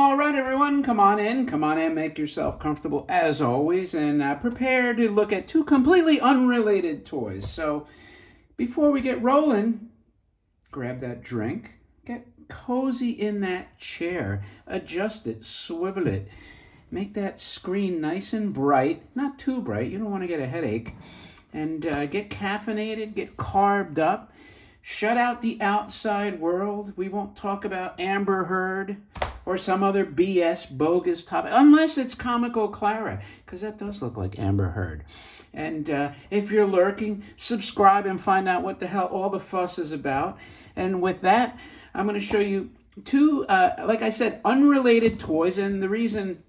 All right, everyone, come on in, make yourself comfortable as always, and prepare to look at two completely unrelated toys. So before we get rolling, grab that drink, get cozy in that chair, adjust it, swivel it, make that screen nice and bright, not too bright, you don't want to get a headache, and get caffeinated, get carved up, shut out the outside world. We won't talk about Amber Heard or some other BS bogus topic, unless it's Comical Clara, because that does look like Amber Heard. And if you're lurking, subscribe and find out what the hell all the fuss is about. And with that, I'm going to show you two, like I said, unrelated toys. And the reason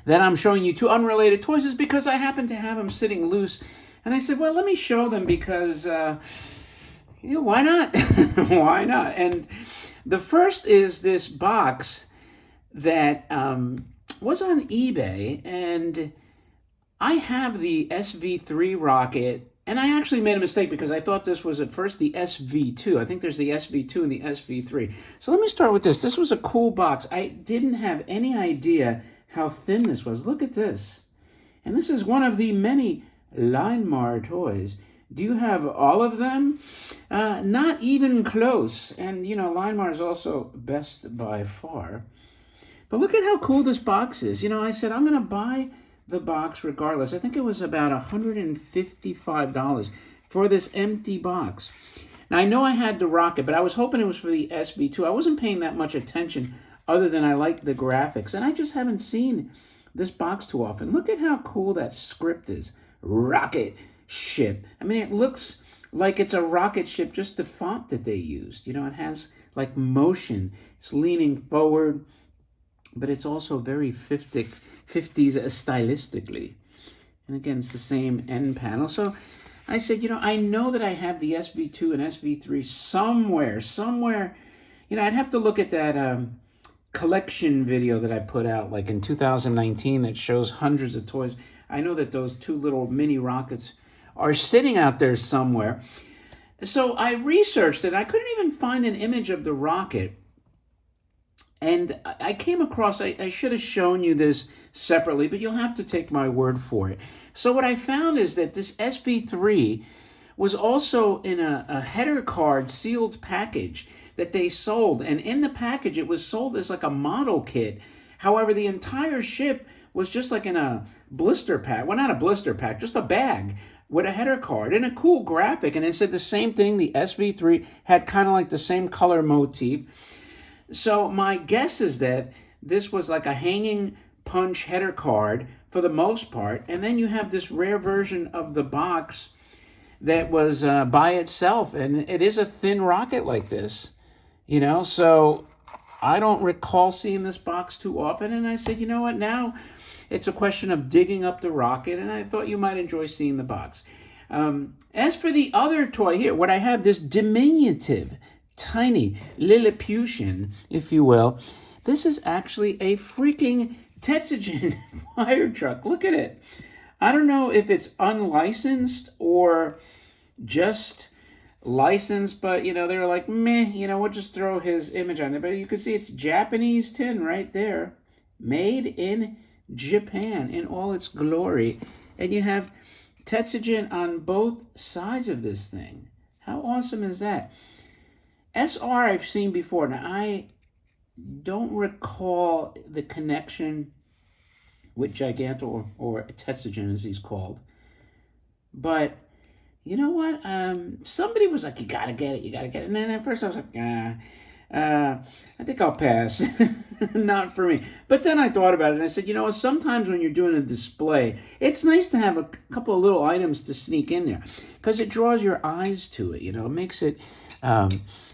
that I'm showing you two unrelated toys is because I happen to have them sitting loose. And I said, well, let me show them because, why not? Why not? And the first is this box that was on eBay, and I have the SV3 rocket, and I actually made a mistake because I thought this was at first the SV2. I think there's the SV2 and the SV3. So let me start with this. This was a cool box. I didn't have any idea how thin this was. Look at this. And this is one of the many Linemar toys. Do you have all of them? Not even close. And, you know, Linemar is also best by far. But look at how cool this box is. You know, I said, I'm going to buy the box regardless. I think it was about $155 for this empty box. Now, I know I had the rocket, but I was hoping it was for the SV2. I wasn't paying that much attention other than I liked the graphics. And I just haven't seen this box too often. Look at how cool that script is. Rocket ship. I mean, it looks like it's a rocket ship, just the font that they used. You know, it has like motion. It's leaning forward, but it's also very 50s stylistically. And again, it's the same end panel. So I said, you know, I know that I have the SV2 and SV3 somewhere. You know, I'd have to look at that collection video that I put out like in 2019 that shows hundreds of toys. I know that those two little mini rockets are sitting out there somewhere. So I researched it. I couldn't even find an image of the rocket. And I came across, I should have shown you this separately, but you'll have to take my word for it. So what I found is that this SV3 was also in a header card sealed package that they sold. And in the package, it was sold as like a model kit. However, the entire ship was just like in a blister pack. Well, not a blister pack, just a bag with a header card and a cool graphic. And it said the same thing. The SV3 had kind of like the same color motif. So my guess is that this was like a hanging punch header card for the most part. And then you have this rare version of the box that was by itself. And it is a thin rocket like this, you know. So I don't recall seeing this box too often. And I said, you know what, now it's a question of digging up the rocket, and I thought you might enjoy seeing the box. As for the other toy here, what I have, this diminutive, tiny Lilliputian, if you will, this is actually a freaking Tetsujin Firetruck. Look at it. I don't know if it's unlicensed or just licensed, but, you know, they're like, meh, you know, we'll just throw his image on there. But you can see it's Japanese tin right there, made in Japan in all its glory. And you have Tetsujin on both sides of this thing. How awesome is that? SR I've seen before. Now, I don't recall the connection with Gigantor or Tetsujin, as he's called. But you know what? Somebody was like, you gotta get it. And then at first I was like, I think I'll pass. Not for me. But then I thought about it and I said, you know, sometimes when you're doing a display, it's nice to have a couple of little items to sneak in there because it draws your eyes to it. You know, it makes it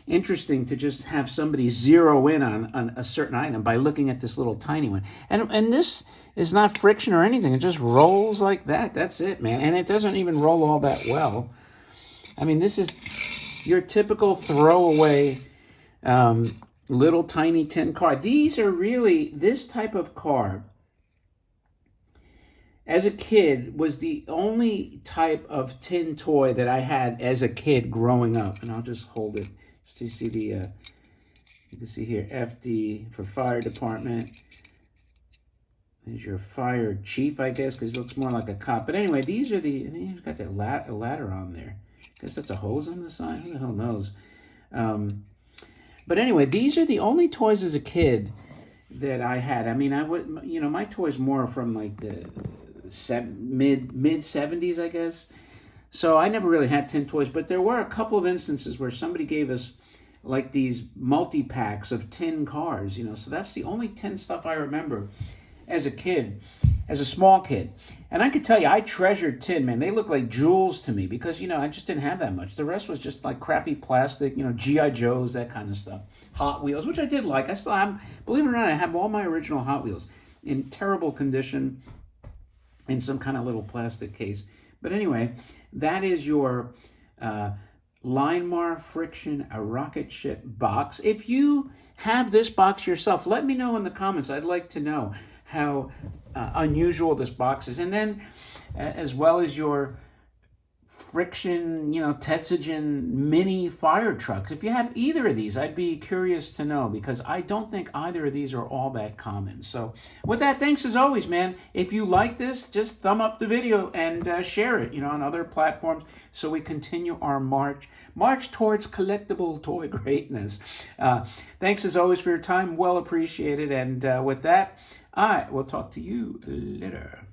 interesting to just have somebody zero in on a certain item by looking at this little tiny one. And this is not friction or anything. It just rolls like that. That's it, man. And it doesn't even roll all that well. I mean, this is your typical throwaway little tiny tin car. These are really, this type of car, as a kid, was the only type of tin toy that I had as a kid growing up. And I'll just hold it so you see You can see here, FD for fire department. There's your fire chief, I guess, because he looks more like a cop. But anyway, these are the, and he's got that ladder on there. I guess that's a hose on the side. Who the hell knows? But anyway, these are the only toys as a kid that I had. I mean, I would, you know, my toys more from like the mid 70s, I guess. So I never really had 10 toys, but there were a couple of instances where somebody gave us like these multi-packs of 10 cars, you know. So that's the only 10 stuff I remember as a kid, as a small kid. And I could tell you, I treasured tin, man. They look like jewels to me because, you know, I just didn't have that much. The rest was just like crappy plastic, you know, G.I. Joes, that kind of stuff. Hot Wheels, which I did like. I still have, believe it or not, I have all my original Hot Wheels in terrible condition in some kind of little plastic case. But anyway, that is your Linemar Friction, a rocket ship box. If you have this box yourself, let me know in the comments. I'd like to know how unusual this box is. And then as well as your Friction, you know, Tetsujin mini fire trucks. If you have either of these, I'd be curious to know because I don't think either of these are all that common. So with that, thanks as always, man. If you like this, just thumb up the video and share it, you know, on other platforms so we continue our march towards collectible toy greatness. Thanks as always for your time. Well appreciated. And with that, I will talk to you later.